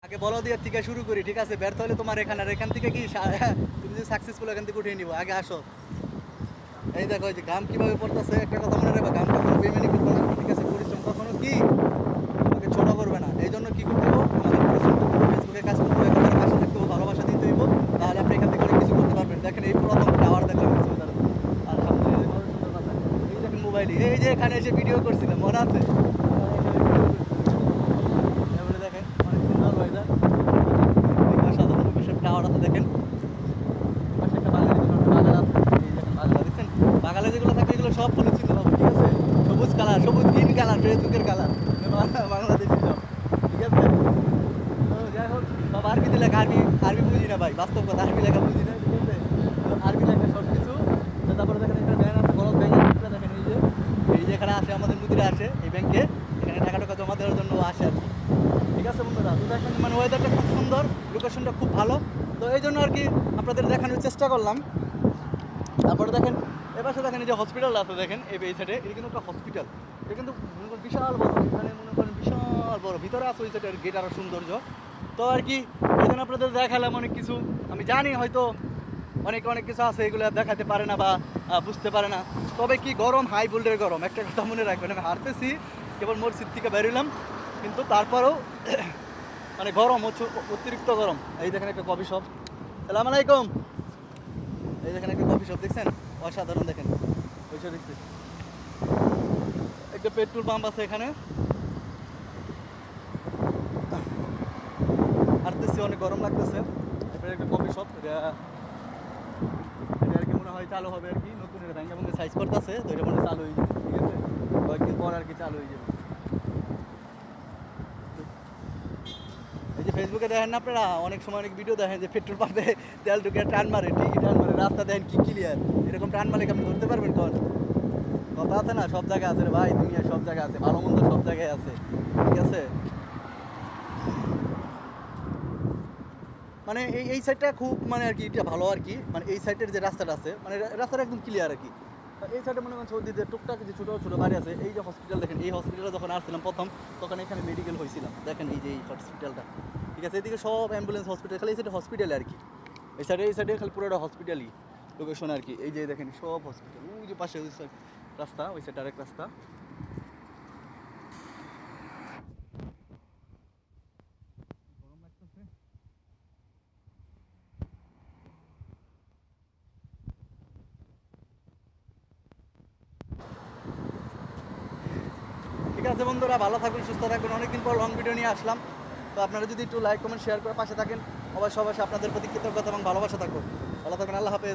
আগে বলো দিয়ে থেকে শুরু করি, ঠিক আছে? ব্যর্থ হলে তোমার এখানে, আর এখান থেকে কি তুমি যে সাকসেসফুল এখান থেকে উঠিয়ে নিবো। আগে আসো। এই দেখো এই যে ঘাম কিভাবে পড়তেছে, একটা কথা মনে রাখবা, ঘাম কখনো বেমানি করবো না, ঠিক আছে? পরিশ্রম কখনো কি তোমাকে ছোট করবে না। এই জন্য কি করতে হবে, আমাদের পরিশ্রম করতে হবে, ফেসবুকে কাজ করতে হবে, একেবারে পাশে থাকতে হবে, ভালোবাসা দিতে হইব। তাহলে আপনি এখান থেকে অনেক কিছু করতে পারবেন। দেখেন এই প্রথম টাওয়ার দেখলাম কক্সবাজারে। আলহামদুলিল্লাহ, কত সুন্দর কথা। এই দেখেন মোবাইলে, এই যে এখানে এসে ভিডিও করছিলাম, মনে আছে? এবারে দেখেন অনেক সুন্দর ওয়েদার, অসাধারণ বিশাল টাওয়ার আছে দেখেন। পাশে একটা বাগান আছে, এই দেখেন বাগান দেখছেন? বাগানে যেগুলো থাকে এগুলো সব পলিথিন পাবো, ঠিক আছে? সবুজ কালার, সবুজ গ্রিন কালার, ফেসবুকের কালার, বাংলাদেশি সব, ঠিক আছে? তো যাই হোক, সব আরবিতে লেখা, আরবি আরবি বুঝি না ভাই, বাস্তব কথা, আরবি লেখা বুঝি না, ঠিক আছে? তো আরবি লেখা সব কিছু। তো তারপরে দেখেন একটা ব্যাংক আছে, বড় ব্যাংক আছে, দেখেন এই যে এখানে আসে আমাদের মুদিরা আসে এই ব্যাংকে, এখানে টাকা টাকা জমা দেওয়ার জন্য আসে আর কি। ঠিক আছে বন্ধুরা, তো দেখেন মানে ওয়েদারটা খুব সুন্দর, লোকেশনটা খুব ভালো। তো এই জন্য আর কি আপনাদের দেখানোর চেষ্টা করলাম। তারপরে দেখেন এপাশে দেখেন এই যে হসপিটাল আছে, দেখেন এই সাইডে, এটা কিন্তু একটা হসপিটাল। এটা কিন্তু মনে করেন বিশাল বড়, এখানে মনে করেন বিশাল বড়, ভিতরে আছে ওই সাইডের গেট আরও সৌন্দর্য। তো আর কি এই জন্য আপনাদের দেখালাম অনেক কিছু। আমি জানি হয়তো অনেক অনেক কিছু আছে এগুলো দেখাতে পারে না বা বুঝতে পারে না। তবে কি গরম, হাই ভোল্টের গরম, একটা কথা মনে রাখবেন, আমি হারতেছি, কেবল মসজিদ থেকে বেরোলাম, কিন্তু তারপরেও মানে গরম হচ্ছে, অতিরিক্ত গরম। এই দেখেন একটা কফি শপ, সালাম আলাইকুম। এই দেখেন একটা কফি শপ দেখছেন, অসাধারণ, দেখেন ওইসব দেখছি। একটা পেট্রোল পাম্প আছে এখানে, হাঁটতেছি, অনেক গরম লাগতেছে। এরপরে একটা কফি শপ, এটা এটা আর কি মনে হয় চালু হবে আর কি, নতুন এটা ব্যাংক এবং সাইজ করতেছে, তো এটা মনে হয় চালু হয়ে যাবে, ঠিক আছে? কয়েকদিন পর আর কি চালু হয়ে যাবে। এই যে ফেসবুকে দেখেন না আপনারা, অনেক সময় অনেক ভিডিও দেখেন যে পেট্রোল পাম্পে তেল ঢুকে টান মারে, ঠিকই টান মারে, রাস্তা দেখেন কি ক্লিয়ার। এরকম টান মারে আপনি ধরতে পারবেন কোন কথা আছে না? সব জায়গায় আছে রে ভাই, দুনিয়া সব জায়গায় আছে, ভালো মন্দ সব জায়গায় আছে, ঠিক আছে? মানে এই সাইডটা খুব মানে আর কি এটা ভালো আর কি, মানে এই সাইডের যে রাস্তাটা আছে, মানে রাস্তাটা একদম ক্লিয়ার আর কি। এই সাইডে মনে করেন সৌদিতে টুকটাক যে ছোটো ছোটো বাড়ি আছে। এই যে হসপিটাল দেখেন, এই হসপিটালে যখন আসছিলাম প্রথম, তখন এখানে মেডিকেল হয়েছিলাম, দেখেন এই যে এই হসপিটালটা, ঠিক আছে? এদিকে সব অ্যাম্বুলেন্স হসপিটাল, খালি এই সাইডে হসপিটাল আর কি। এই সাইডে খালি পুরোটা হসপিটালই লোকেশন আর কি। এই যে দেখেন সব হসপিটাল, ওই যে পাশে ওই side রাস্তা, ওই সাইড আরেক রাস্তা। গরম লাগতেছে। ঠিক আছে বন্ধুরা, ভালো থাকবেন, সুস্থ থাকবেন। অনেকদিন পর লং ভিডিও নিয়ে আসলাম। তো আপনারা যদি একটু লাইক কমেন্ট শেয়ার করে পাশে থাকেন, অবশ্যই অবশ্যই আপনাদের প্রতি কৃতজ্ঞতা এবং ভালোবাসা থাকবো। ভালো থাকবেন, আল্লাহ হাফেজ।